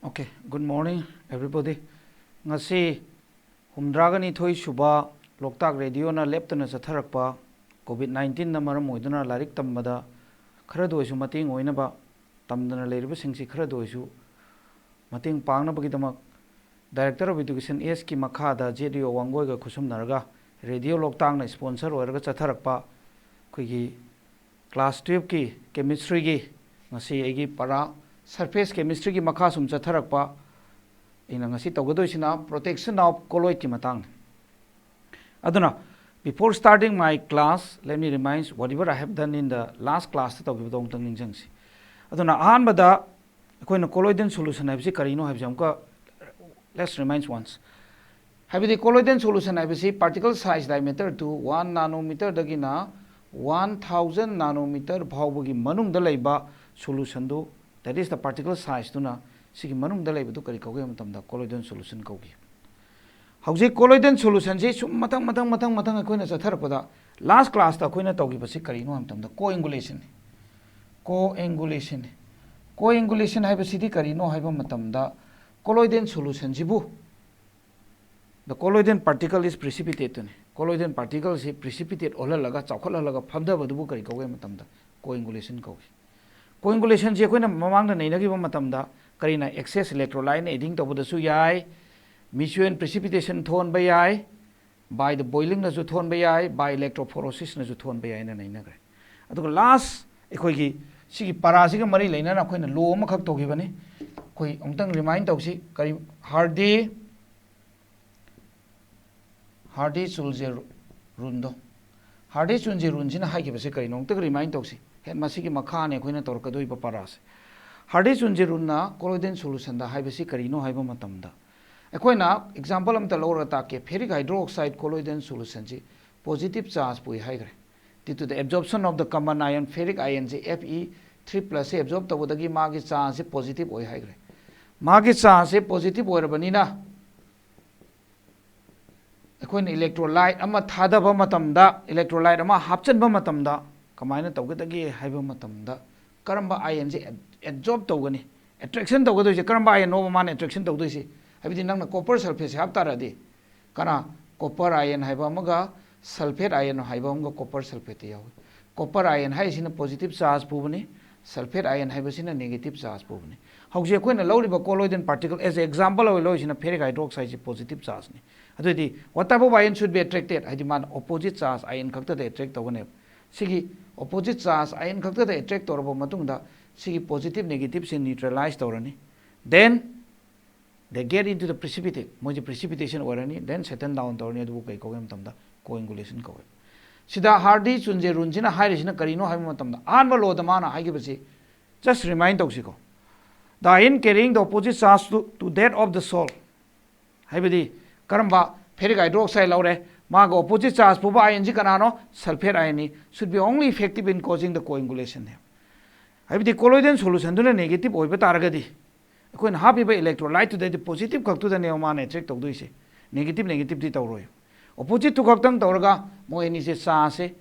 Okay, good morning everybody. Ngasi humdragani thoi suba loktak radio na leptana chatharakpa COVID-19 na maram oiduna larik tambada khara doisu mating oinaba tamdana leiriba singsi khara doisu mating pangna bagidamak Director of Education S ki makhada JDO Wangoi ga khusum narga radio loktak na sponsor oiraga chatharakpa kuigi class 12 ki chemistry gi ngasi egi para surface chemistry ki makha sum chatharakpa ina ngasi tawgadoisina protection of colloid ki matang aduna before starting my class let me remind whatever I have done in the last class ta tawgibdong tang ningjangsi aduna ahan bada koina colloidal solution habsi karino habsi amka let's remind once habidi colloidal solution habsi particle size diameter to 1 nanometer dagina 1000 nanometer bhawbagi manung da leiba solution do that is the particle size tuna sigi manung da leiba du kari kauge matamda colloidal solution kaugi hauji colloidal solution ji sum matang akoina chatharpada last class ta akoina tawgi basi kari no matamda coagulation haibasi di kari no haiba matamda colloidal solution jibu the colloidal particle is precipitate colloidal particle is precipitate olalaga chawkhalalaga phamdaba dubu kari kauge matamda coagulation kaugi coagulation je koina mamangda neinagi ba matamda karina excess electrolyte adding tawda su yai mutual precipitation thon ba yai by the boiling na ju thon ba yai by electrophoresis na ju thon ba yai na nainagre aduga last ekhoigi sigi parasiga mari leina na koina law ma khak togi bani koi amtang remind tawsi kari Hardy Sulzer rundo Hardy Sulzer runjina haigi base kari nong tak remind tawsi het masigi makhane koina torkadoi ba paras Hardy Sulzer runna colloidal solution da haibasi kari no haiba matamda akoina example amta lora ta ke ferric hydroxide colloidal solution ji positive charge pui haigre due to the absorption of the common ion ferric ion ji Fe3+ se absorb tawdagi magi charge positive oi haigre magi charge positive oirabanina akoina electrolyte ama thadaba matamda electrolyte ama hapchanba matamda kamaina tawgadagi haiba matamda karamba ion je absorb tawgani attraction tawgadoise karamba ion no man attraction tawdoise habidi nangna copper sulfate hap taradi kana copper ion haiba amaga sulfate ion haiba amaga copper sulfate yaw copper ion haisina positive charge pubani sulfate ion haibasina negative charge pubani hauji akoina lawriba colloidal particle as an example of loisina ferric hydroxide positive charge ni adudi what type of ion should be attracted hadi man opposite charge ion khakta de attract tawgane sigi opposite charge ion khakta de attract torbo matungda sigi positive negative se neutralize tawrani then they get into the precipitate moji precipitation orani then settle down tawrani adu kai kogem tamda coagulation kowe sida Hardy Sulzer runjina hairisina karino haiba matamda anba lo da mana haigi basi just remind tawsiko the ion carrying the opposite charge to that of the soul haibadi karamba ferric hydroxide laure maga opposite charge puba ion ji kanano sulfate ion should be only effective in causing the coagulation haibadi colloidal solution duna negative oiba taragadi akoin hapiba electrolyte to the positive khak to the neoman attract tawdoise negative di tawroi opposite to khaktang tawraga mo eni se charge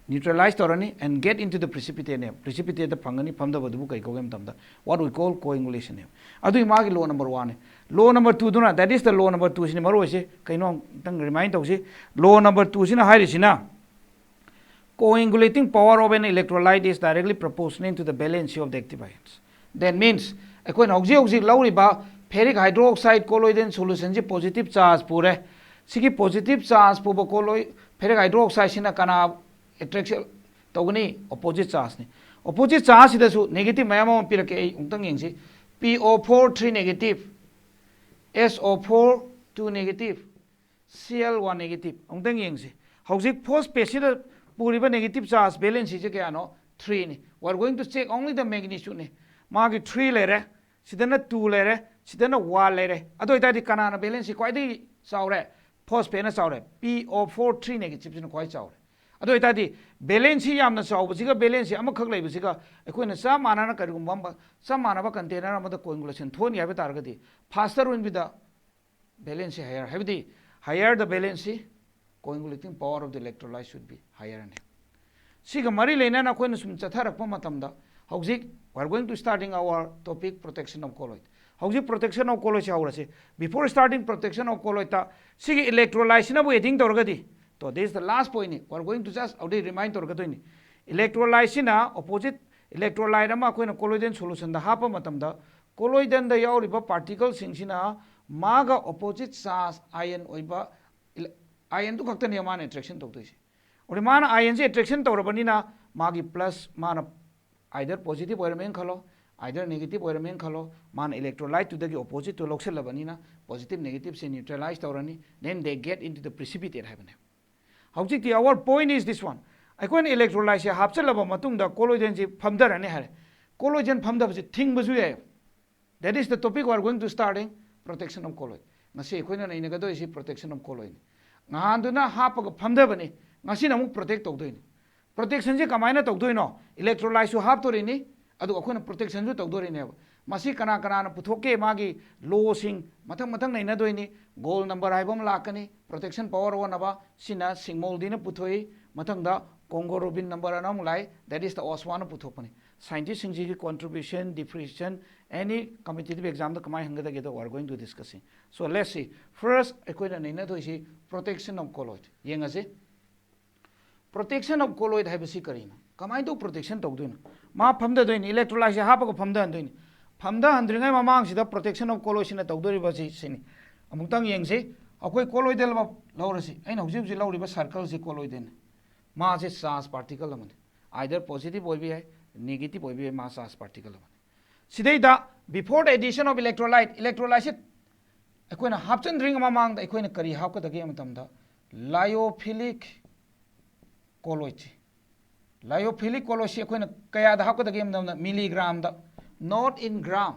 neutralize tawrani and get into the precipitate the phangani phamda badu kai kogem tamda what we call coagulation adu magi law number 1 law number 2 duna that is the law number 2 sini maro se kaino tang remind tawsi law number 2 sina hairi sina coagulating power of an electrolyte is directly proportional to the valency of the active ions that means akoin hauji lawriba ferric hydroxide colloidal solution ji positive charge pure sigi positive charge puba colloid ferric hydroxide sina kana attraction tawgani opposite charge ni opposite charge sidasu negative mayam pirake ungtang yengsi PO4 3 negative SO4 2 negative Cl1 negative ungtang yengsi hauji phosphate sida puriba negative charge balance je kayano 3 ni we are going to check only the magnitude ni magi 3 lere sidana 2 lere sidana 1 lere ado itadi kanana balance kwai dei chaure phosphate na chaure PO4 3 negative sina kwai chaure ado itadi balance yamna chawba siga balance ama khak leiba siga akoina sa manana karigum bamba sa manaba container amada coagulation thoni habi targadi faster will be the balance higher habidi higher the balance coagulating power of the electrolyte should be higher and siga mari leina na koina sum chatharakpa matamda hojik we are going to starting our topic protection of colloid hojik protection of colloid haurase before starting protection of colloid ta sigi electrolyte na bu heading torgadi so this is the last point we are going to just already remind torgadoi electrolyte na opposite electrolyte ama koina colloidal solution da hapa matamda colloidal da yauriba particles singsina maga opposite charge ion oiba ion tu khakta ne mana attraction tawdoi और मान ion से attraction तौरबनीना मागी plus मान either positive ओरमेन खलो either negative ओरमेन खलो मान electrolyte to the opposite तो लोक्सलबनीना पॉजिटिव नेगेटिव से न्यूट्रलाइज तौरनी then they get into the precipitate हैबने हौजिक our point is this one अखोन इलेक्ट्रोलाइट से हापचलब मतुंग द कोलोइडन से फमदरने है कोलोइडन फमदब से थिंग बजु है that is the topic we are going to starting protection of colloid ngasi अखोन नैनगदो इसी प्रोटेक्शन ऑफ कोलोइड nganदुना हापग फमदबनी ngasi na muk protect tawdoini protection je kamaina tawdoino electrolyte su hap torini adu akhona protection ju tawdorini ba masi kana kana na puthoke magi low sing mathang mathang nei na doini goal number haibam lakani protection power one aba sina singmol dina puthoi mathang da congo robin number anam lai that is the oswana puthopani scientist sing ji contribution diffusion any competitive exam da kamai hanga da ge we are going to discussing so let's see first akoina nei na doisi protection of colloid yengase protection of colloid haibasi karina kamai do protection tawdoina ma phamda doini electrolyte hapa ko phamda doini phamda handringai mamang sida protection of colloid sina tawdori basi sini amutang yengse akoi colloidal ba lawrasi aina hujib ji lawri ba circle se colloidal ma se charge particle amane either positive oibi hai negative oibi hai ma charge particle amane sidai da before the addition of electrolyte akoina hapchan ring mamang da akoina kari hapka dagi amatam da lyophilic colloid lyophilic colloid se akoina kaya da hapka dagi amatam milligram da not in gram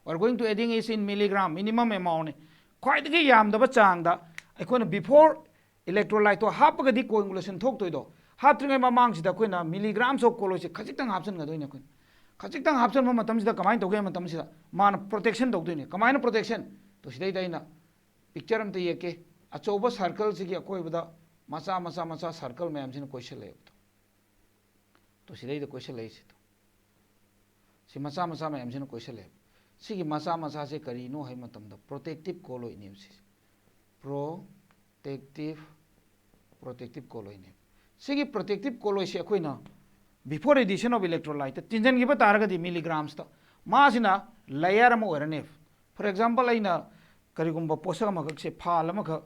we are going to adding is in milligram minimum amount khwai dagi yam da ba chang da akoina before electrolyte to hapga di coagulation thok toido haptringai mamang sida akoina milligrams of colloid se khajitang hapchan ga doina akoina khajitang hapchan ma matam sida kamai toge matam sida man protection tawdoini kamai protection to sidai daina picture am te yeke achoba circle sigi akoi bada macha macha macha circle mayam sin question lay to sidai da question lay si to si macha macha mayam sin question lay sigi macha macha se kari no hai matam da protective colloid ne si protective colloid ne sigi protective colloid se akoi na before addition of electrolyte tinjan gi ba targa di milligrams ta ma sina layer ma orane for example aina karigumba posa ma se phal ma kha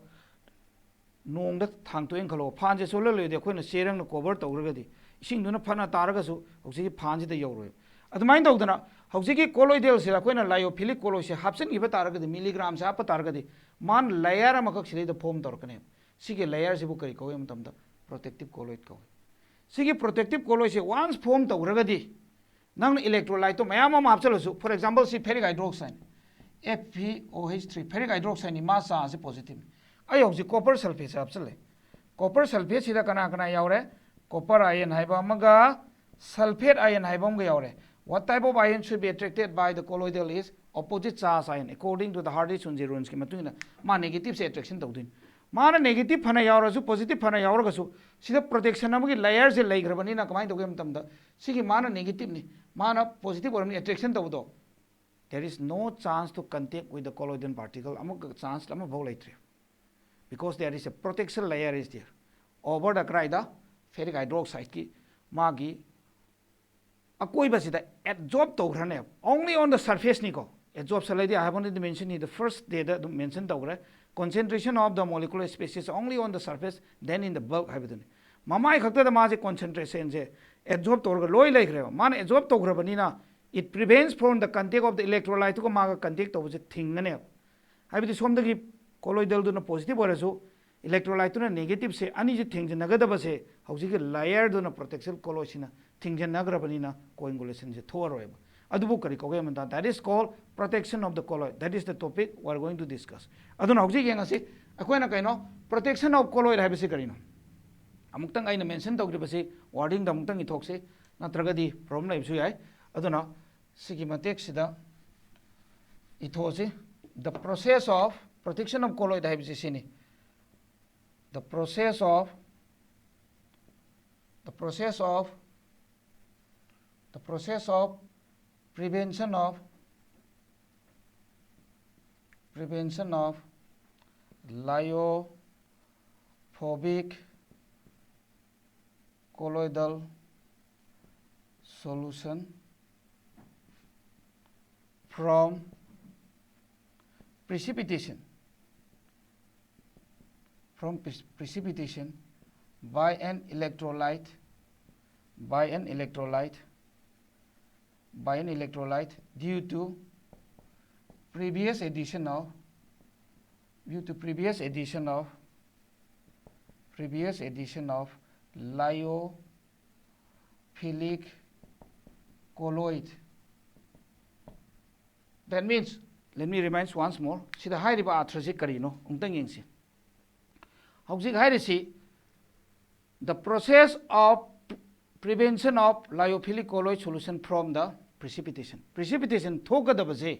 nong da thang to en khalo phan je solo le de khoina serang na cover tawraga di ising duna phana taraga su hoji phan je da yoroi adumain tawdana hoji colloidal se khoina lyophilic colloid se hapsen gi ba taraga di milligram sa pa taraga di man layer ma khak sile da form torkane sige layer se bu kari ko em tam da protective colloid ko sige protective colloid se once form tawraga di nang electrolyte to mayam ma hapchalo su for example si ferric hydroxide FeOH3 ferric hydroxide ni massa se positive ai hoji copper sulfate se hapchale copper sulfate sida kana kana yaure copper ion haiba amaga sulfate ion haiba amga yaure what type of ion should be attracted by the colloidal is opposite charge ion according to the Hardy-Sunzi rules ki matungina ma negative se attraction tawdin mana negative phana yaura su positive phana yaura ga su sida protection amagi layer se lai grabani na kamai tawge matamda sigi mana negative ni mana positive or attraction tawdo there is no chance to contact with the colloidal particle amuk chance lama bhau laitre because there is a protection layer is there over the crida ferric hydroxide ki magi akoi basida absorb tawrane only on the surface ni ko absorb saladi I have already mentioned in the first day that mentioned tawre concentration of the molecular species only on the surface then in the bulk habiduni mamai khakta da ma je concentration je absorb tawrga loi laikre man absorb tawgrabani na it prevents from the contact of the electrolyte ko maga contact to je thingane habidi somdagi colloidal duna positive orasu electrolyte na negative se ani je thing je nagadaba se hauji ge layer duna protection colloid sina thing je nagrabani na coagulation je thoroi adubu kari ko ge manta that is called protection of the colloid that is the topic we are going to discuss aduna hauji ge ngasi akoina kaino protection of colloid habisi karino amuktang aina mention tawgri basi wording da amuktang ithokse natragadi problem laibsu yai aduna sigi matek sida ithose the process of protection of colloid habisi sini the process of the process of prevention of lyophobic colloidal solution from precipitation by an electrolyte due to previous addition of lyophilic colloid. That means, let me remind once more, sida hairiba arthrasi karino ungtang yengsi. Howjik hairisi, the process of prevention of lyophilic colloid solution from the precipitation. Precipitation thokadabase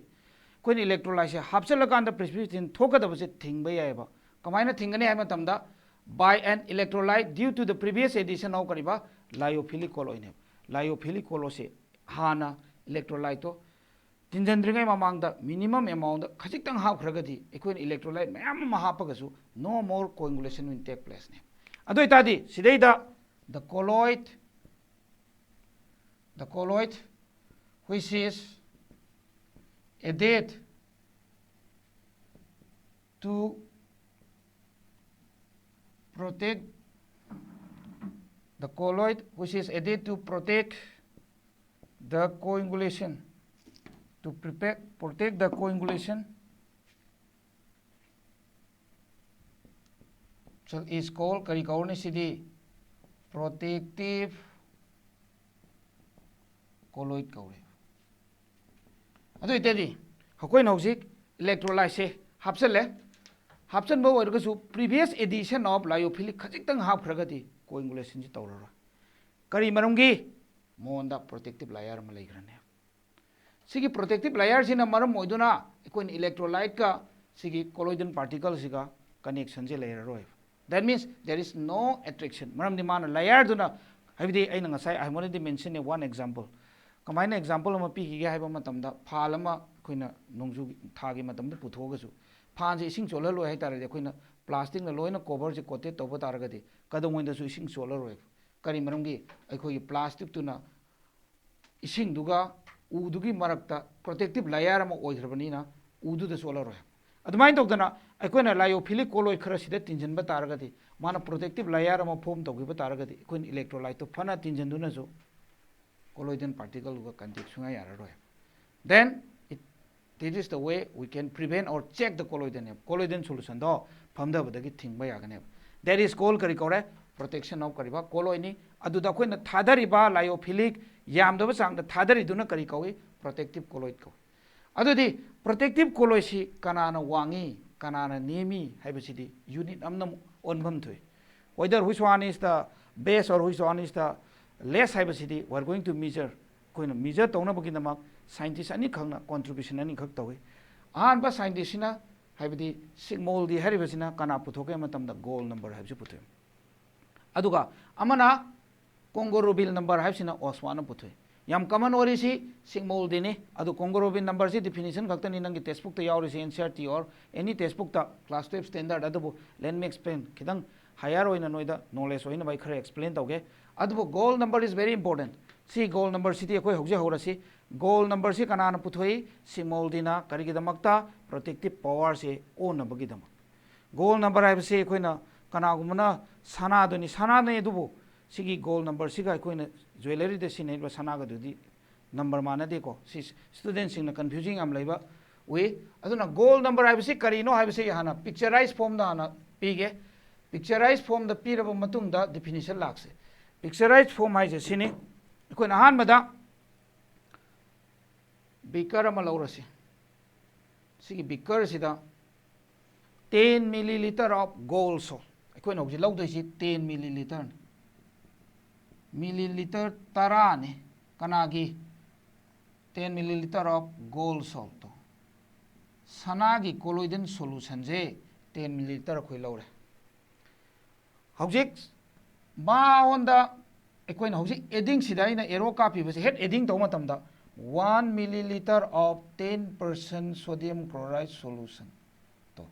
कोई electrolyte से हापचलकांड precipitation थोकदबसे थिंगबा यायबा कमायना थिंगने हाय मतमदा by an electrolyte due to the previous addition of करिबा लायोफिलिक कोलोय ने लायोफिलिक कोलो से हाना इलेक्ट्रोलाइट तो तिंजनद्रिङै ममांगदा मिनिमम अमाउंट खजिक्तंग हापख्रगदि एकोइन इलेक्ट्रोलाइट मयाम मा हापगसु no more coagulation will take place ने अदोय तादि सिदैदा the colloid which is added to protect the coagulation so is called karikaurnicity protective colloid kaure adu itedi hakoi hojik electrolyte se hapchan bo oirgasu previous edition of lyophilic khajitang hapkhragati coagulation ji tawrara kari marumgi monda protective layer ma leigrane sigi protective layer sina maram moiduna ekoin electrolyte ka sigi colloidal particle siga connection je leiraroi. That means there is no attraction maram di mana layer duna habidi aina ngasai I already mentioned one example कमायना example अमा पीखिगे हाइबा मतमदा फाल अमा अखोइना नोंजु थागे मतमदा पुथोगसु फान से इसिंग चोललो high तारे अखोइना plastic न लोइना cover से कोटे तोबो तारगदि कदोंगोइदसु इसिंग चोलरो करी मरमगी अखोइ प्लास्टिक तुना इसिंग दुगा उदुगी मरक्ता प्रोटेक्टिव लेयर अमा ओइखरबनिना उदुदा चोलरो अदुमाइन तौदना अखोइना लायोफिलिक कोलोइड खरा सिदा तिंजनबा तारगदि माना प्रोटेक्टिव लेयर अमा फॉर्म तौगिबा तारगदि अखोइन इलेक्ट्रोलाइट तो फना तिंजनदुनासु colloidal particle ga contact sunga yararoi. Then this is the way we can prevent or check the colloidal solution do phamda badagi thingba yagane. That is called kari kore protection of kariba colloid ni aduda khoina thadariba lyophilic yamdaba sang da thadari duna kari kawi protective colloid ko adudi protective colloid si kanana wangi kanana nemi haibasidi unit amna onbam thoi whether which one is the base or which one is the less haibasidi we are going to measure koina measure tawna bagina mak scientist ani khangna contribution ani khak tawi an ba scientist na haibadi sigmol di haribasina kana puthoke matamda goal number haibsi puthe aduga amana Congo rubil number haibsina oswana puthe yam common ori si sigmol dini adu Congo rubil number si definition khakta ni nangi textbook ta yauri si NCERT or any textbook ta class 12 standard adu let me explain kidang higher oina noida knowledge oina bai khare explain tawge adu goal number is very important. See goal number city akoi hokje horasi goal number si kanana puthoi simol dina karigidamakta protective power se on bagidam goal number hai se koina kana gumna sana doni sana ne dubu sigi goal number siga koina jewelry de sine ba sana ga dudi number mana de ko si student sing na confusing am laiba we aduna goal number hai se karino hai se hana picturized form da hana pige picturized form da piraba matung da definition lakse picturized form hai je sine कोई नहान मदा beaker अमा लौरसी सिगी beaker सिदा 10 milliliter of gold salt कोई नौजी लौदोइसी 10 milliliter तरा ने कनागी 10 milliliter of gold salt तो सनागी colloidal solution जे 10 milliliter कोई लौरे हौजिक मा ऑन द ꯑꯩꯈꯣꯏꯅ ꯍꯧꯖꯤꯛ ꯑꯦꯗꯤꯡ ꯁꯤꯗ ꯑꯩꯅ ꯑꯦꯔꯣ ꯀꯥꯞꯄꯤꯕꯁꯦ ꯍꯦꯛ ꯑꯦꯗꯤꯡ ꯇꯧꯕ ꯃꯇꯝꯗ 1 milliliter of 10% sodium chloride solution तो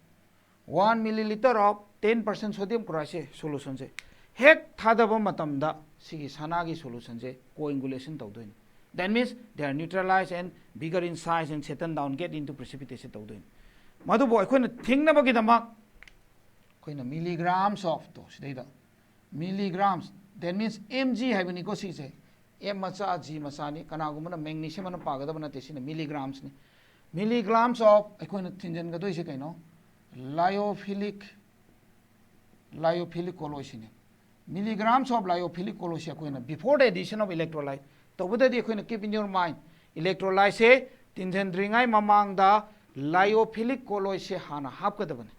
1 milliliter of 10% sodium chloride से solution से हेक थादबा मतमदा सिगी सनागी solution से coagulation तौदोइन that means they are neutralized and bigger in size and settle down get into precipitation तौदोइन मधुबो अखोइना थिंगनबगिदमक अखोइना milligrams of तो सिदैदा milligrams that means mg हाइबनी को सिसे M macha G macha ni kanagumana magnesium na pagadabana tesina milligrams ni milligrams of akoina thinjan ga doise kaino lyophilic colloid ni milligrams of lyophilic colloid akoina before the addition of electrolyte to budadi akoina keep in your mind electrolyte se tinjan dringai mamang da lyophilic colloid se hana hapkadabane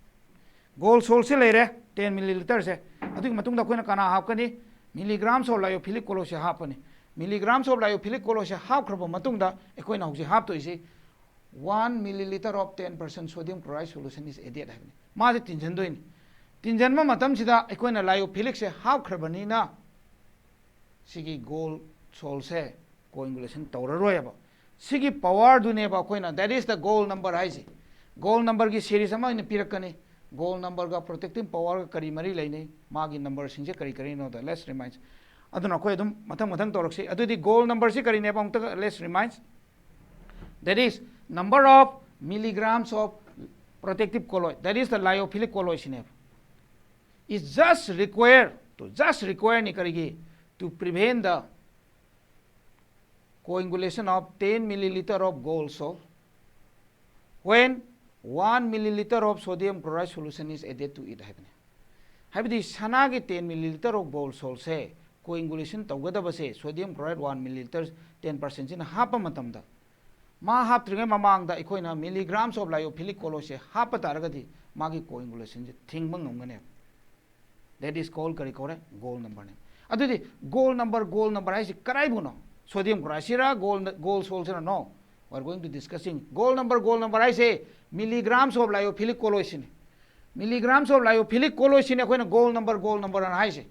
gold salt se lere 10 milliliter se adu matung da akoina kana hapkani milligrams of lyophilic colloid se hapani milligrams of lyophilic colloid se half crop matungda ecoina hoji half to isi 1 milliliter of 10% sodium chloride solution is added havni ma je tinjan doin tinjan ma matam sida ecoina lyophilic se half crabani na sigi gold sol se coagulation tawraroi aba sigi power du ne ba ecoina that is the gold number haisi gold number gi series ama ina pirakani gold number ga protective power kari mari lainei magi number singje kari no the let's remind aduna koi adum mathang mathang torokse adudi goal number si kari ne bang ta let's remind that is number of milligrams of protective colloid that is the lyophilic colloid sine is just required ni karigi to prevent the coagulation of 10 milliliter of gold salt when 1 milliliter of sodium chloride solution is added to it habdi sanagi 10 milliliter of gold salt se coagulation tawgadabase sodium chloride 1 milliliter 10% in hapa matamda ma hap tringa mamang da ikoina milligrams of lyophilic colloid se hapa taragadi magi coagulation je thingba ngomgane that is called kari kore goal number ne adudi goal number ai karai buno sodium chloride sira gold salt sira no we are going to discussing goal number ai say milligrams of lyophilic colloid sine milligrams of lyophilic colloid sine akoina goal number an ai se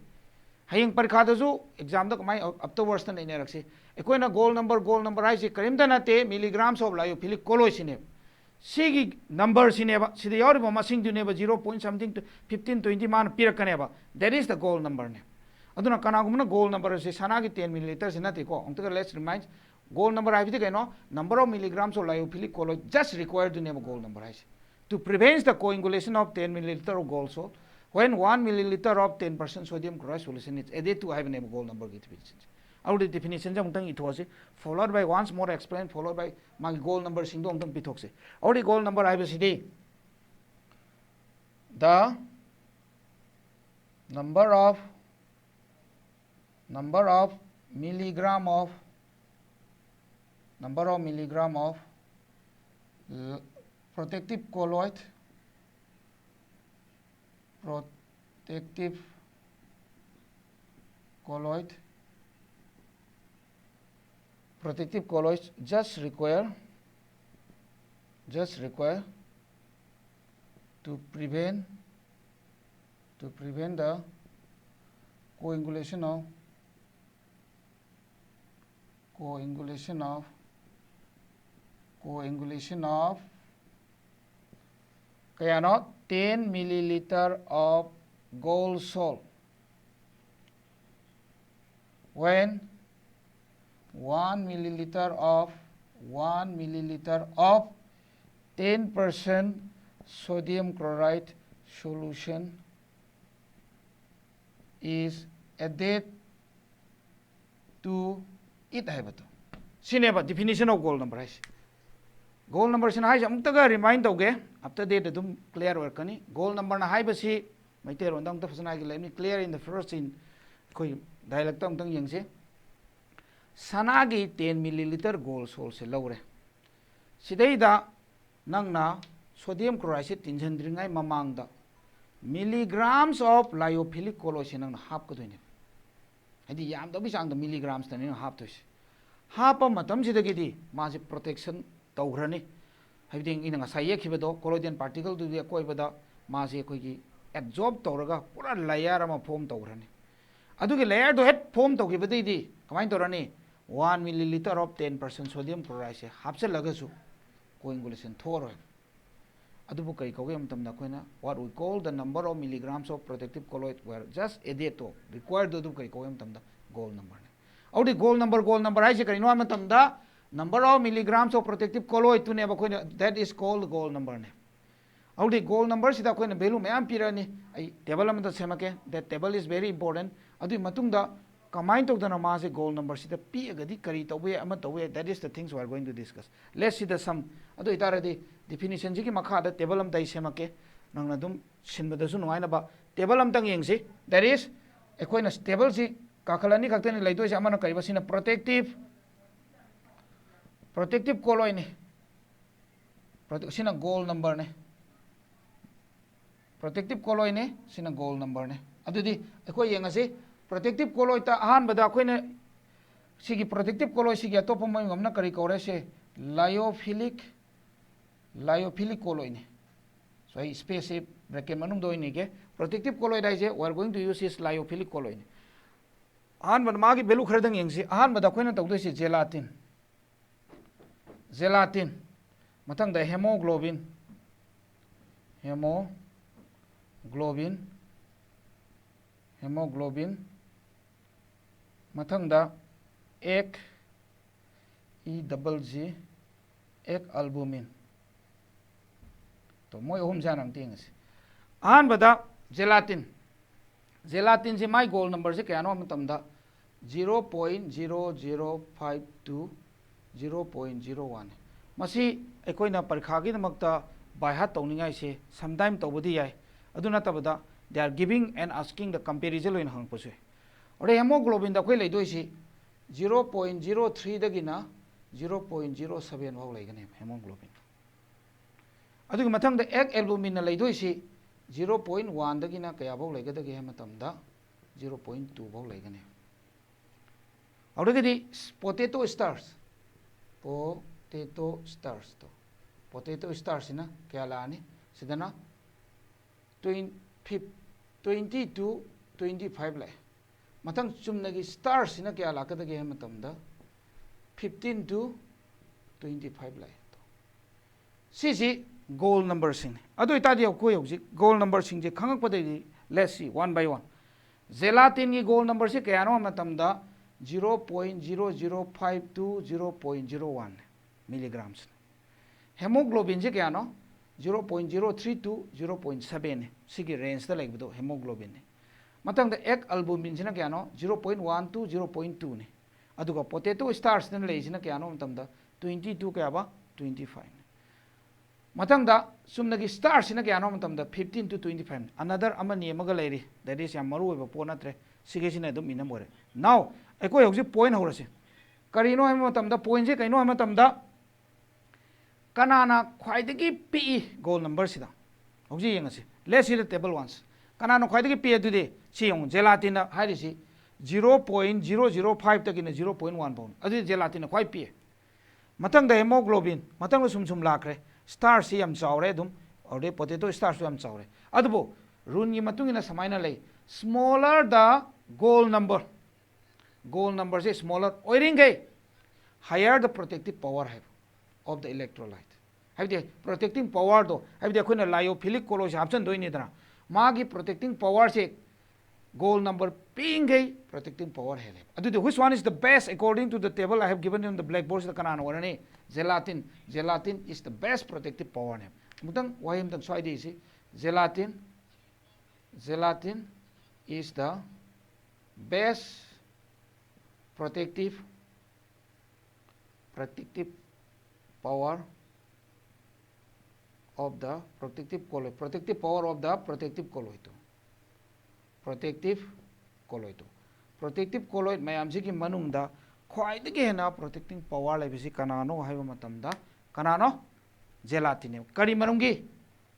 hayeng parikha da ju exam da kamai up to worst na ine rakse akoina goal number ai se karimta na te milligrams of lyophilic colloid sine sigi number sine ba sida yauri ba masing du ne ba 0 point something to 15 20 man pirakane ba that is the goal number ne aduna kana gumna goal number se sana gi 10 milliliter se na te ko onta let's remind goal number ai bide no number of milligrams of lyophilic colloid just required to name a goal number ai to prevent the coagulation of 10 milliliter of gold salt when 1 milliliter of 10% sodium chloride solution is added to have a name goal number definition out the definition jang tang ithose followed by once more explain followed by my goal number sing dong tang pithokse out the goal number I bcd the number of milligram of protective colloid just require to prevent the coagulation of kaya no 10 milliliter of gold salt when 1 milliliter of 10% sodium chloride solution is added to it haibatu sineba definition of goal number is goal number sin hai amtaga remind doge after that dum clear work ani goal number na hai basi maite ron dang ta fasana gi lemi clear in the first in koi dialect tang tang yengse sanagi 10 milliliter gold salt se lawre sidaida nangna sodium chloride se tinjandringai mamangda milligrams of lyophilic colloid se nangna hap ka doine hadi yam da bisang da milligrams ta ni hap to hapa matam sidagi di ma se protection tawrani habding ina nga saye khibado colloidal particle du koi bada ma se koi gi absorb tawraga pura layer ama form tawrani ꯑꯗꯨꯒꯤ ꯂꯦꯌꯔꯗꯣ ꯍꯦꯛ form ꯇꯧꯈꯤꯕꯗꯩꯗꯤ ꯀꯃꯥꯏꯅ ꯇꯧꯔꯅꯤ 1 milliliter of 10% sodium chloride ꯁꯦ ꯍꯥꯞꯆꯤꯜꯂꯒꯁꯨ coagulation ꯊꯣꯛꯑꯔꯣꯏ ꯑꯗꯨꯕꯨ ꯀꯔꯤ ꯀꯧꯒꯦ ꯃꯇꯝꯗ ꯑꯩꯈꯣꯏꯅ what we call the number of milligrams of protective colloid were just added to required ꯑꯗꯨ ꯀꯔꯤ ꯀꯧꯒꯦ ꯃꯇꯝꯗ goal number ꯅꯦ ꯑꯗꯨꯗꯤ goal number ꯍꯥꯏꯁꯦ ꯀꯔꯤꯅꯣ ꯍꯥꯏꯕ ꯃꯇꯝꯗ number of milligrams of protective colloid ꯇꯨꯅꯦꯕ ꯑꯩꯈꯣꯏꯅ that is called goal number ꯅꯦ ꯑꯗꯨꯗꯤ goal number ꯁꯤꯗ ꯑꯩꯈꯣꯏꯅ value ꯃꯌꯥꯝ ꯄꯤꯔꯛꯑꯅꯤ ꯑꯩ ꯇꯦꯕꯜ ꯑꯃꯗ ꯁꯦꯝꯃꯛꯀꯦ that table is very important ꯑꯗꯨꯒꯤ ꯃꯇꯨꯡꯗ ꯀꯃꯥꯏꯅ ꯇꯧꯗꯅ ꯃꯥꯁꯦ goal number ꯁꯤꯗ ꯄꯤꯛꯑꯒꯗꯤ ꯀꯔꯤ ꯇꯧꯕ ꯌꯥꯏ ꯑꯃ ꯇꯧꯕ ꯌꯥꯏ that is the things we are going to discuss let's see the sum ꯑꯗꯨ ꯑꯣꯏꯇꯥꯔꯗꯤ ꯗꯤꯐꯤꯅꯤꯁꯟꯁꯤꯒꯤ ꯃꯈꯥꯗ ꯇꯦꯕꯜ ꯑꯃꯇ ꯑꯩ ꯁꯦꯝꯃꯛꯀꯦ ꯅꯪꯅ ꯑꯗꯨꯝ ꯁꯤꯟꯕꯗꯁꯨ ꯅꯨꯡꯉꯥꯏꯅꯕ ꯇꯦꯕꯜ ꯑꯃꯇꯪ ꯌꯦꯡꯁꯤ that is ꯑꯩꯈꯣꯏꯅ ꯇꯦꯕꯜꯁꯤ ꯀꯥꯈꯠꯂꯅꯤ ꯈꯛꯇꯅꯤ ꯂꯩꯗꯣꯏꯁꯦ ꯑꯃꯅ ꯀꯔꯤꯕ ꯁꯤꯅ protective colloid ꯅꯤ sina goal number ne protective colloid ne sina goal number ne adudi akhoi yengasi protective colloid ta ahan bada akhoi ne sigi protective colloid sigi atopa moi ngamna kari kore se lyophilic colloid ne so I space e bracket manung doi ni ke protective colloid ai je we are going to use is lyophilic colloid ne ahan bada magi value khardang yengsi ahan bada akhoi na tawdoi se gelatin mathangda hemoglobin mathangda egg albumin to moi ohum janang tingas ahan bada gelatin ji my goal number se kaya no matamda 0.0052 0.01 masi aikoina parikha gi namakta by heart tawningai se sometime tawbudi yai aduna tabada they are giving and asking the comparison in hang pose ore hemoglobin da khoi leidoi si 0.03 dagina 0.07 bau leigane hemoglobin adugi mathang da egg albumin na leidoi si 0.1 dagina kaya bau leigadagi he matamda 0.2 bau leigane audagidi potato stars potato stars ina kaya laani sidana 20 to 25 lai mathang chumnagi stars ina kaya lakadagi he matamda 15 to 25 lai sisi goal number sing adu itadi ko yojik goal number sing je khangak padai let's see one by one gelatin gi goal number se kaya no matamda 0.0052 to 0.01 milligrams hemoglobin je kya no 0.03 to 0.7 sigi range da lagbo hemoglobin ne matang da egg albumin jina kya no 0.1 to 0.2 ne aduga potato stars na le jina kya no matam da 22 kya ba 25 matang da sumnagi stars na kya no matam da 15 to 25 another amani amaga leiri that is yam maru ba po natre sige sina dum inam ore now aiko hoji point horase karino ha matam da point je kaino ha matam da kanana khwaidagi pi goal number sida hoji yengase let's see the table once kanana khwaidagi pi adude si yong gelatin hairisi 0.005 takina 0.1 pound adu gelatin khwai pi matang da hemoglobin matang da sum lakre star si yam chawre dum ode potato star su yam chawre adubo run gi matungina samaina lei smaller the goal number is smaller oiring gai higher the protective power have of the electrolyte have the protecting power do have the khuna lyophilic colloid option doi ni dana magi protecting power se goal number being gai protecting power hele adu which one is the best according to the table I have given you on the blackboard the kanana warani gelatin is the best protective power ne mutang wayam tan swai de si gelatin is the best protective power of the protective colloid protective colloid mayam ji ki manung da khwai de ge na protecting power lai bisi kanano haiba matam da kanano gelatin kari manungi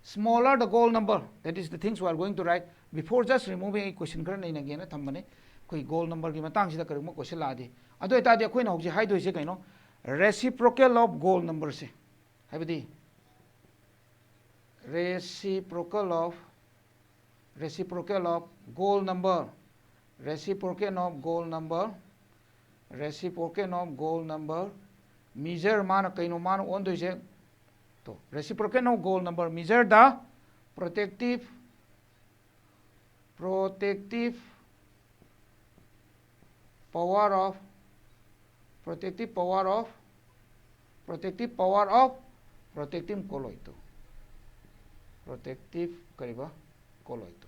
smaller the goal number that is the things we are going to write before just removing a question kar nei na ge na thamane koi goal number ki matang sida karmo question la de ado eta de khoi na hoji hai doi se kaino reciprocal of goal number se haibadi reciprocal of goal number reciprocal of gold number, reciprocal of gold number, measure mana kaino mana on do je to reciprocal of gold number measure the protective power of protective colloid to protective kariba colloid to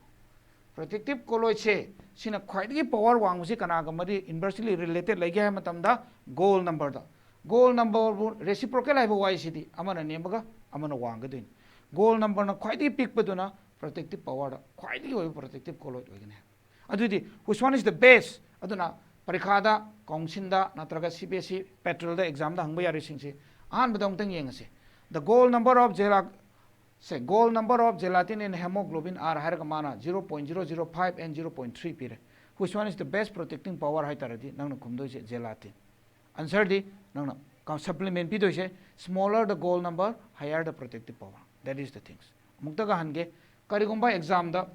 protective colloid se sina khwaidagi power wang se kana ga mari inversely related lagi ha matamda goal number da goal number reciprocal hai wai sidi amana nemaga amana wang ga din goal number na khwaidagi pick paduna protective power da khwaidagi oi protective colloid oigane adudi which one is the best aduna parikha da council da natraga cbsc petrol da exam da hangba yari sing se an badang tang yengase the goal number of gelatin in hemoglobin are higher mana 0.005 and 0.3 pire which one is the best protecting power hai taradi nang na khumdo se gelatin answer di nang na supplement pi do se smaller the goal number higher the protective power that is the things mukta ga hange karigumba exam da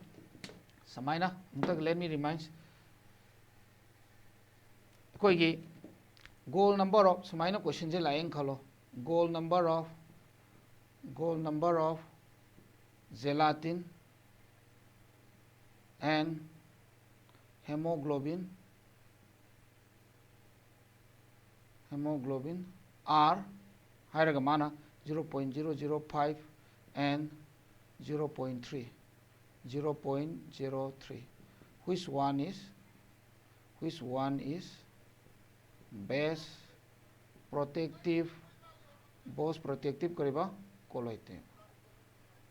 samaina mukta let me remind koi gi goal number of samaina question je laeng khalo goal number of gelatin and hemoglobin are higher mana 0.005 and 0.3 which one is best protective kariba colloid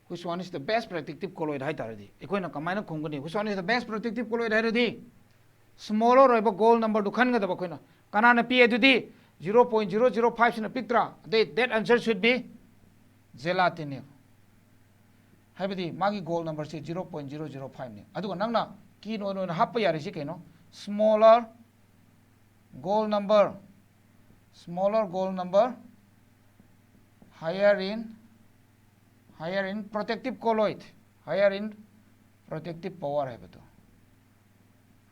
which one is the best protective colloid hai taradi ekoina kamaina khungani which one is the best protective colloid hai radi smaller roiba goal number du khan ga da koina kana na pi edudi 0.005 sina pictra that answer should be gelatin haibadi magi goal number se 0.005 ne aduga nangna ki no no happa yare si kaino smaller goal number higher in protective colloid higher in protective power hai bato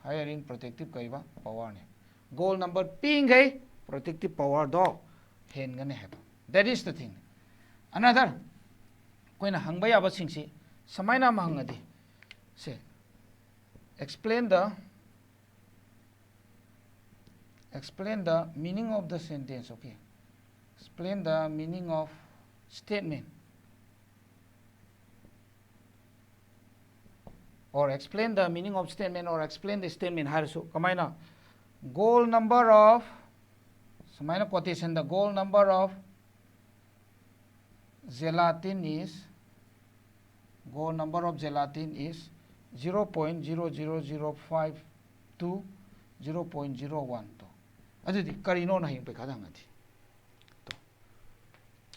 higher in protective kaiba power ne goal number ping hai protective power do hen gane hai that is the thing another koina hangba ya ba singsi samaina ma hangadi se explain the meaning of the sentence okay explain the meaning of statement or explain the meaning of statement or explain the statement harisu kamaina goal number of samaina quotation the goal number of gelatin is 0.0005 to 0.01 to adudi karino na hing pe khadangati to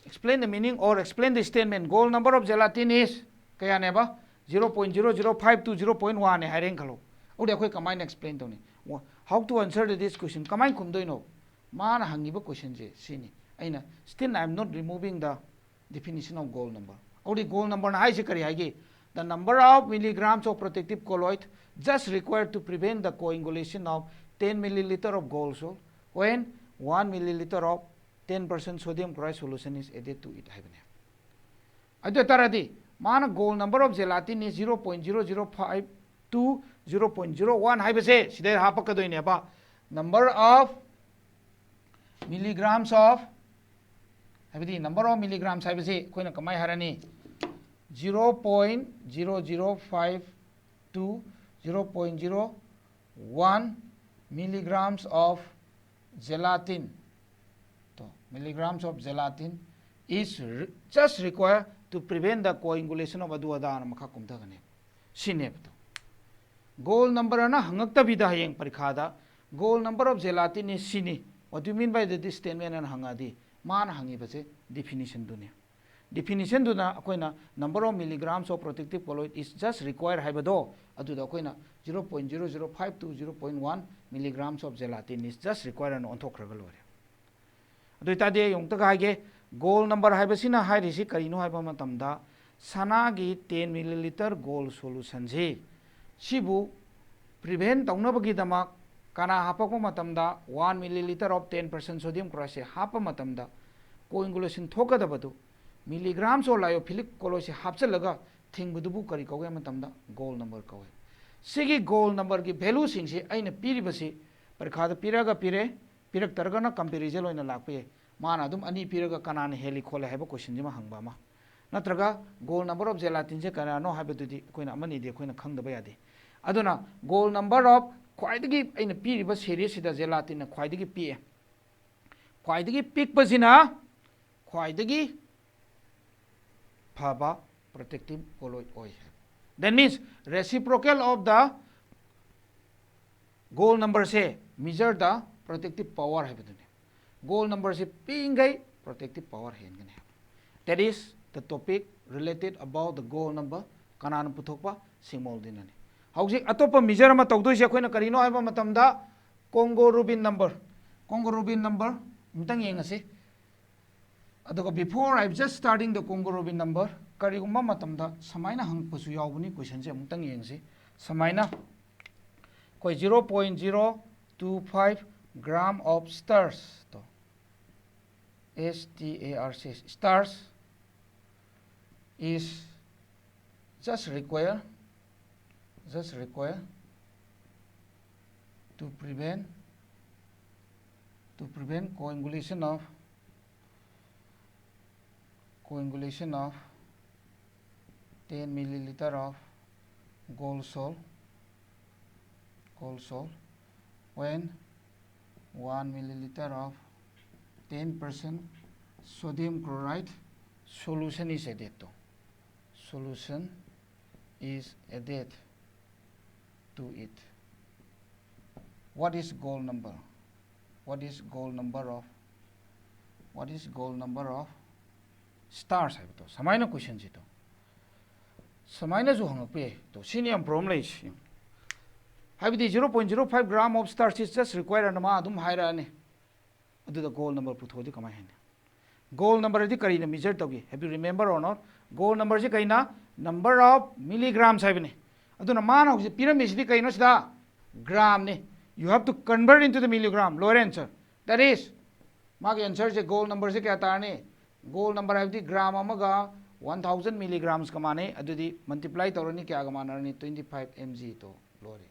explain the meaning or explain the statement goal number of gelatin is kaya ne ba 0.005 to 0.1 ne haireng khalo odi akhoi kamai explain tone how to answer this question kamai khumdoi no mana hangiba question je sini aina still I am not removing the definition of goal number odi goal number na hai se kari hai the number of milligrams of protective colloid just required to prevent the coagulation of 10 milliliter of gold salt when 1 milliliter of 10% sodium chloride solution is added to it haibane adu taradi mana goal number of gelatin is 0.005 to 0.01 haibase sidai hapakadoine ba number of milligrams of haibadi number of milligrams haibase koina kamai harani 0.005 to 0.01 milligrams of gelatin to milligrams of gelatin is just required to prevent the coagulation of adu ada makha kumta gane sinep to goal number na hangakta bida hayeng parikha da goal number of gelatin is sini what do you mean by this statement and hangadi man hangi base definition dunia definition duna akoina number of milligrams of protective colloid is just required haibado adu da akoina 0.005 to 0.1 milligrams of gelatin is just required and on thokragal ore adu ta de yong ta ga ge goal number haibasina hairisi karino haiba matamda sana gi 10 milliliter gold solution je sibu prevent तौनबगीदमक काना हापक मतमदा 1 millilitre of 10% sodium chloride से हाप मतमदा coagulation थोकदबदु milligram so lyophilic colloid से हापचलगा थिंगबदुबु करी कौगे मतमदा गोल नंबर कौगे सिगी गोल नंबर की वैल्यू सिंगसे अइना पीरिबसी परीक्षा पीरगा पीरे पीरक तरगना कंपेरिजन ओइना लाकपे माना अदुम अनी पीरगा कनाना हेली खोले हाइबा क्वेश्चन जिमा हंगबा मा नत्रगा गोल नंबर ऑफ जेलाटिन से कनानो हाइबदुदि कोइना अमनी दे कोइना खंगदबा यादे अदुना गोल नंबर ऑफ ख्वाइदगी अइना पीरिबा सीरीज सिदा जेलाटिन ख्वाइदगी पीए ख्वाइदगी पिकबसिना ख्वाइदगी फाबा प्रोटेक्टिव कोलोइड ओइ that means reciprocal of the goal number से measure the protective power है बदने goal number से पिंगै protective power है इनके that is the topic related about the goal number Kanan पुथोकपा सिंगमोल दिनने हौजिक Atop measure मा तौदोइसे अखोइना करिनो हाइबा मतमदा Congo Rubin number Matang येंगसे अदुगा before I just starting the Congo Rubin number करिगुम्बा मतमदा समाइना हंगपसु यावबनी question से अमुतंग येंगसे समाइना कोई 0.025 gram of stars तो STARS stars is just require to prevent coagulation of 10 milliliter of gold salt when 1 milliliter of 10% sodium chloride solution is added to it. What is gold number of stars है तो समाइना question जी तो समाइना जो हंगपे तो सिनियम प्रॉब्लम लेछि हाइबदी 0.05 gram of starch is just required नमा अदुम हाइराने अदुदा गोल नंबर पुथोदि कमाय हैने गोल नंबर दि करिना मेजर तोगी have you remember or not gold number से कइना नंबर ऑफ मिलीग्राम्स हाइबने अदुना मान हौजि पिरामिड दि कइनो सिदा ग्राम ने you have to convert into the milligram lower answer that is मागे आंसर से गोल नंबर से क्या तारने गोल नंबर है ग्राम 1000 मिलीग्राम्स का माने अदुदी मल्टीप्लाई तौरनी क्या मानरनी 25 mg तो लोरे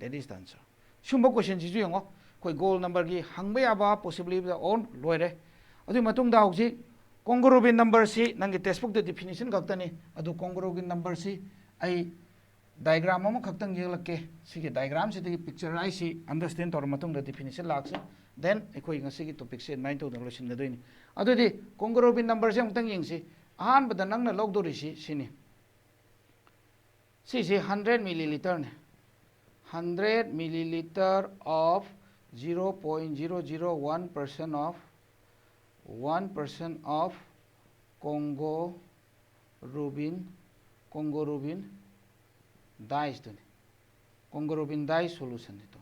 दैट इज द आंसर सुम क्वेश्चन जी यंगो कोई गोल नंबर की हंग याबा पॉसिबिलिटी ऑन लोरे अदु मतुंग दा हौजी कोंगोरुबिन नंबर सी नंगे टेक्स्ट बुक द डेफिनेशन खक्तनी अदु कोंगोरुबिन नंबर सी आई डायग्राम अमा खक्तंग येलके सिगे डायग्राम से पिक्चर आई सी अंडरस्टैंड तौर मतुंग द डेफिनेशन लाक्स देन एकोई ngasi टॉपिक से 9 तो लोशन गदोइनी अदुदी कोंगोरुबिन नंबर से अमतंग येंगसी अहानबदा नंगना लौदोरिसी सिनी सिसे 100 मिलीलीटर ने 100 milliliter of 0.001% of 1% of Congo Rubin dyes to Congo Rubin dye solution to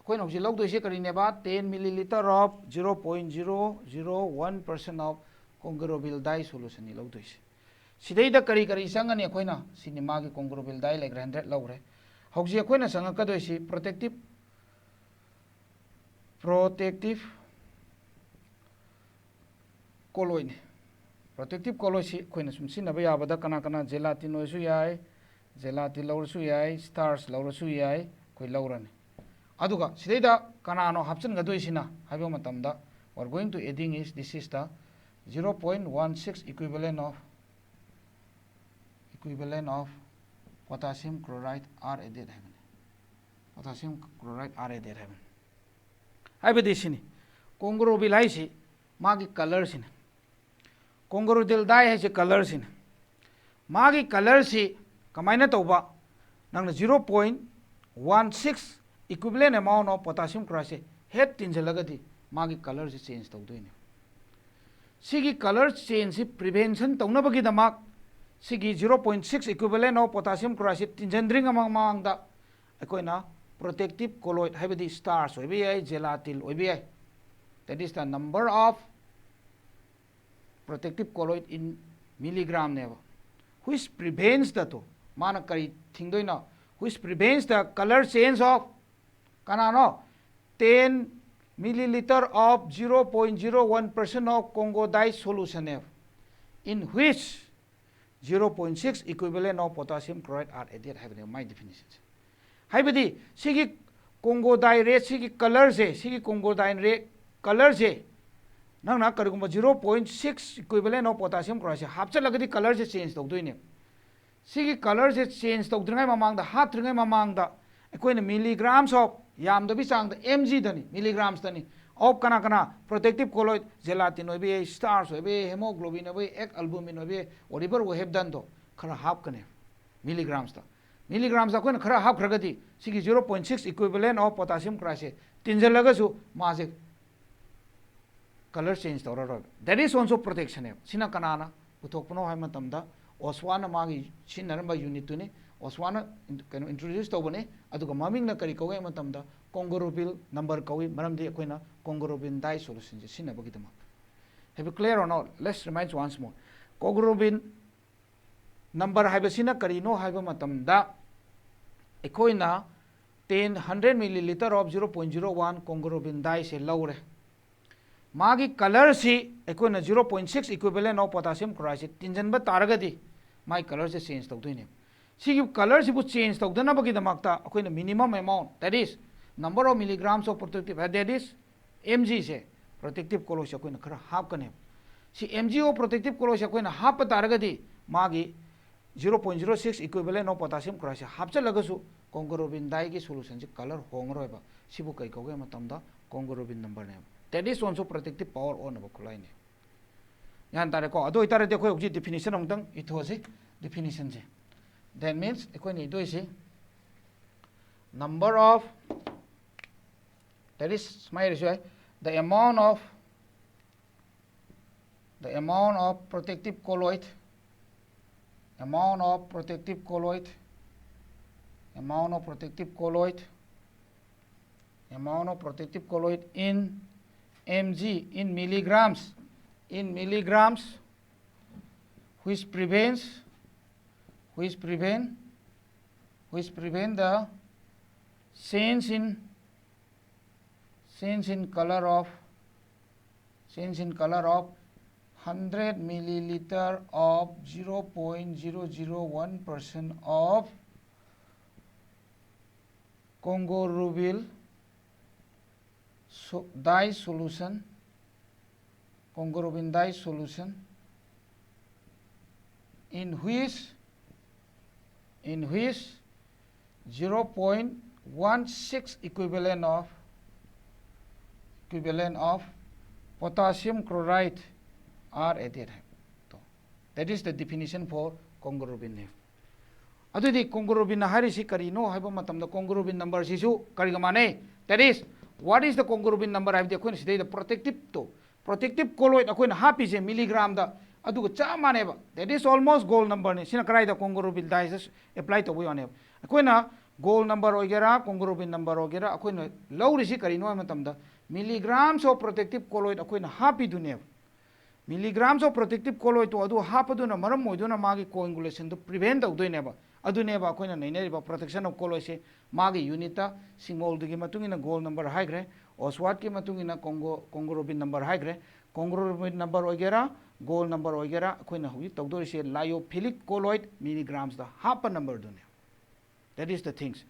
कोइन हौजी लौदोइसे करिनेबा 10 milliliter of 0.001% of Congo Rubin dye solution नि लौदोइसे सिदैदा करी करी संगने अखोइना सिनेमा के Congo Rubin dye like 100 लौरे हौजी अखोइना संगकदोइसे protective colloid protective colloid si khoina sum sinaba yabada kana kana gelatin oisu yai gelatin lawrsu yai stars lawrsu yai khoi lawrani aduga sidaida kana no hapchen gadoisina haiba matamda we are going to adding is this is the 0.16 equivalent of potassium chloride are added haven potassium chloride are added haven हाइबदी सिनी कोंगोरुबिल HiAce मागी colour सिनी कोंगोरुदिल दाई HiAce colour सिनी मागी colour सी कमाइना तौबा नंगना 0.16 equivalent amount of potassium chloride से head तिनजलगदी मागी colour से change तौदोइने सिगी colour change से प्रिवेंशन तौनबगी दमाक सिगी 0.6 इक्विवेलेंट ऑफ पोटेशियम क्लोराइड से तिनजंद्रिंग अमांगदा अकोइना protective colloid हाइबदी stars होइबे याय gelatin होइबे याय that is the number of protective colloid in milligram नेबा which prevents the to माना करी थिंगदोइना which prevents the color change of kanano 10 milliliter of 0.01% of Congo dye solution F, in which 0.6 equivalent of potassium chloride are added. Have my definitions. Haibadi sigi Congo dye rate sigi color se sigi Congo dye rate color se nang na karigumba 0.6 equivalent of potassium chloride se hapchalagadi color se change tawdoine. Sigi color se change tawdringai mamangda haptringai mamangda akoina milligrams of yamdabi changda mg dani milligrams dani of kana kana protective colloid gelatin oibe starch oibe hemoglobin oibe ek albumin oibe whatever we have done do khara half kane milligrams da milligrams da koina khara half kragati sigi 0.6 equivalent of potassium chloride tinjalaga su maje color change tawra. That is also protection. Sina kanana utokpano hai matamda oswana magi sinaramba unit tuni oswana introduce tawbane aduga maming na kari kawe matamda Congo number kawi maramdi akoina Congo dye solution sinabagi dama. Have you clear or not? Let's remind once more. Congo number haibasina karino haiba matamda akoina 100 milliliter of 0.01 Congo dye se lawre. Magi color si akoina 0.6 equivalent of potassium chloride tinjanba taragadi my color se change tawdoine. Sigi color si bu change tawdana bagi damakta akoina minimum amount, that is number of milligrams of protective, that is mg se protective colloid se akoina khara half kane. Si mg of protective colloid se akoina half taragadi magi 0.06 equivalent of potassium chloride se hapchalagasu Congo dye ki solution se color hongroiba sibu kai kauge matamda Congo number ne. That is also protective power on the Bakulai. Yan Tareko, although it are the definition of them, it was a definition. That means, number of, that is my ratio, the amount of protective colloid, amount of protective colloid in mg in milligrams which prevent the change in color of 100 milliliter of 0.001% of Congo dye solution, Congo dye solution, in which 0.16 equivalent of potassium chloride are added. That is the definition for Congo Adudi Congo harisi karino haiba matamda Congo number sisu karigamane. That is, what is the Congo number? I have the protective colloid akoina happy se milligram da aduga chamaneba. That is almost goal number ne. Sina karai da Congo dye apply to one. Akoina goal number ogera Congo number ogera akoina low risi karino matamda milligrams of protective colloid akoina happy dune. Milligrams of protective colloid to adu hapaduna maram moiduna magi coagulation to prevent the doineba. Aduneba akoina naineriba protection of colloid se magi unita small digi matungina goal number high gre oswat ki matungina Congo number high gre Congo number ogera goal number ogera akoina hui tawdori se lyophilic colloid milligrams the half a number dune. That is the things.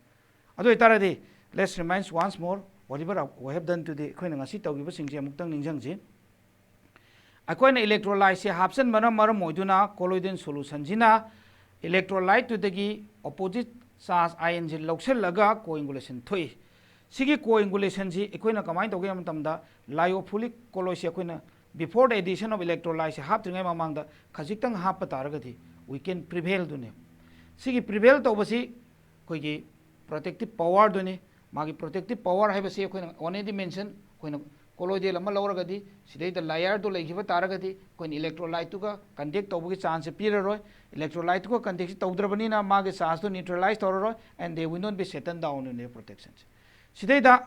Adu itaradi let's remind once more whatever we have done today akoina ngasi tawgiba singje amuktang ningjangji. Akoina electrolyte se hapsan maram moiduna colloidal solution jina electrolyte to the opposite charge ion ji laga coagulation thoi. Sigi coagulation ji equina combined ogam tamda lyophilic colloid equina before the addition of electrolyte half to among the Kazitang half targati we can prevail dune. Sigi prevail to obasi koigi protective power dune magi protective power have a say one dimension colloidal amaloragadi sidai the layer to like taragati when electrolyte to conduct over chance appear electrolyte to conduct taudrabanina magi chance to neutralize tororo and they will not be set down in their protections. Sidai the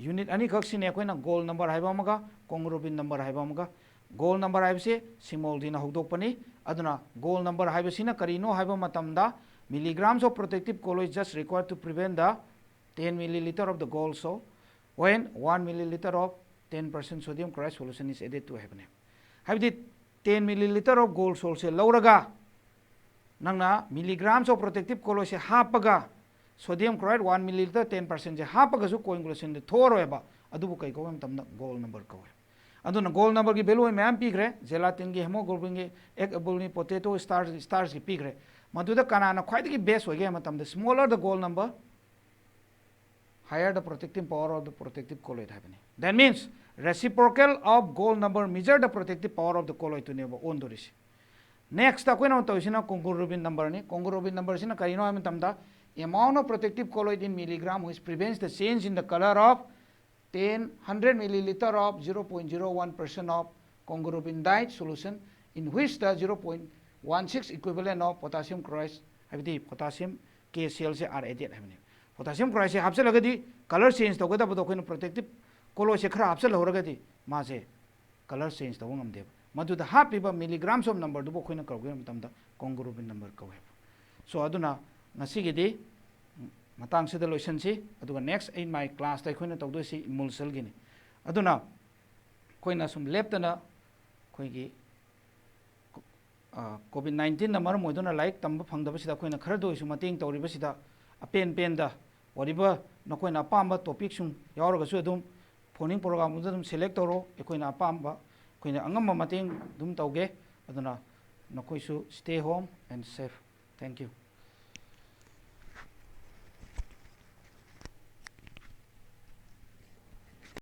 unit any coxin goal number hibamaga Congo number hibamaga goal number I say simol dina hudopani aduna goal number hibasina karino hibamatamda milligrams of protective colloid is just required to prevent the 10 milliliter of the gold. So when 1 milliliter of 10% sodium chloride solution is added to happen. Have the 10 milliliter of gold salt se lauraga nangna milligrams of protective colloid se hapaga sodium chloride 1 milliliter 10% je hapaga su coagulation de thoroeba adubu kai ko tamna gold number ko aduna gold number ki value ma'am pigre gelatin ki hemoglobin ki egg bulni potato stars ki pigre maduda kanana khwaidi ki base hoige matam the smaller the gold number higher the protective power of the protective colloid happening. That means reciprocal of gold number measure the protective power of the colloid to never on doris. Next akoy na tawsina congruent number ni congruent number sina karino am tamda amount of protective colloid in milligram which prevents the change in the color of 100 milliliter of 0.01% of congruent dyed solution in which the 0.16 equivalent of potassium chloride habiti potassium KCl are added habini. Potassium chloride se hapse lagadi color change to gada bodo koina protective colloid se khara hapse loragadi ma se color change to ngam deb madu da happy ba milligrams of number do koina kawge matamda congruent number kawe. So aduna ngasi gidi matang se the lotion si aduga next in my class ta koina tawdo si emulsal gini aduna koina sum left na koigi COVID-19 na maram moduna like tamba phangda basida koina khara do isu mating tawri basida apen pen da wariba nakoina apamba topic sum yauraga su adum phoning program dum select toro ekoina apamba koina angam mating dum tawge aduna nakoi su stay home and safe. Thank you.